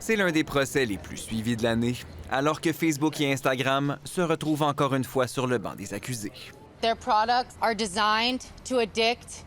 C'est l'un des procès les plus suivis de l'année, alors que Facebook et Instagram se retrouvent encore une fois sur le banc des accusés. Their products are designed to addict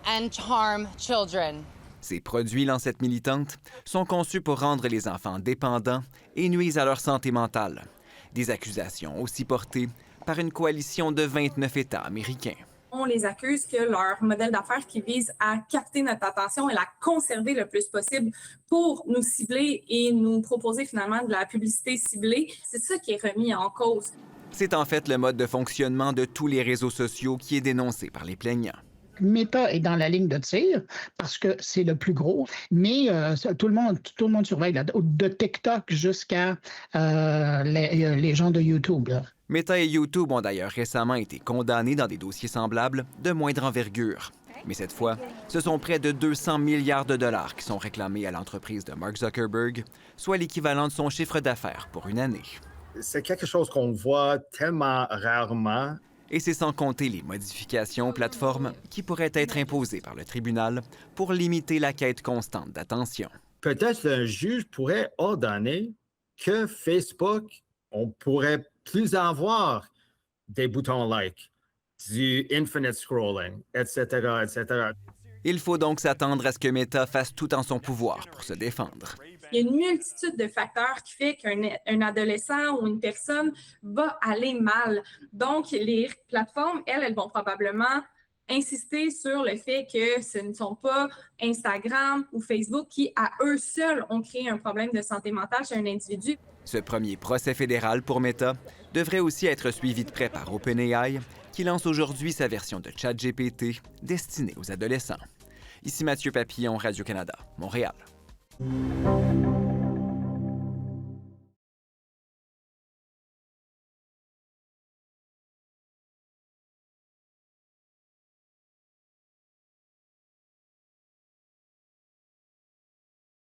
and harm children. Ces produits, lance cette militante, sont conçus pour rendre les enfants dépendants et nuisent à leur santé mentale. Des accusations aussi portées par une coalition de 29 États américains. On les accuse que leur modèle d'affaires qui vise à capter notre attention et la conserver le plus possible pour nous cibler et nous proposer finalement de la publicité ciblée, c'est ça qui est remis en cause. C'est en fait le mode de fonctionnement de tous les réseaux sociaux qui est dénoncé par les plaignants. Meta est dans la ligne de tir parce que c'est le plus gros, mais tout le monde surveille, de TikTok jusqu'à les gens de YouTube. Là. Meta et YouTube ont d'ailleurs récemment été condamnés dans des dossiers semblables de moindre envergure. Mais cette fois, ce sont près de 200 milliards de dollars qui sont réclamés à l'entreprise de Mark Zuckerberg, soit l'équivalent de son chiffre d'affaires pour une année. C'est quelque chose qu'on voit tellement rarement. Et c'est sans compter les modifications aux plateformes qui pourraient être imposées par le tribunal pour limiter la quête constante d'attention. Peut-être un juge pourrait ordonner que Facebook, on pourrait plus avoir des boutons like, du infinite scrolling, etc., etc. Il faut donc s'attendre à ce que Meta fasse tout en son pouvoir pour se défendre. Il y a une multitude de facteurs qui fait qu'un adolescent ou une personne va aller mal. Donc, les plateformes, elles vont probablement insister sur le fait que ce ne sont pas Instagram ou Facebook qui, à eux seuls, ont créé un problème de santé mentale chez un individu. Ce premier procès fédéral pour Meta devrait aussi être suivi de près par OpenAI, qui lance aujourd'hui sa version de ChatGPT destinée aux adolescents. Ici Mathieu Papillon, Radio-Canada, Montréal.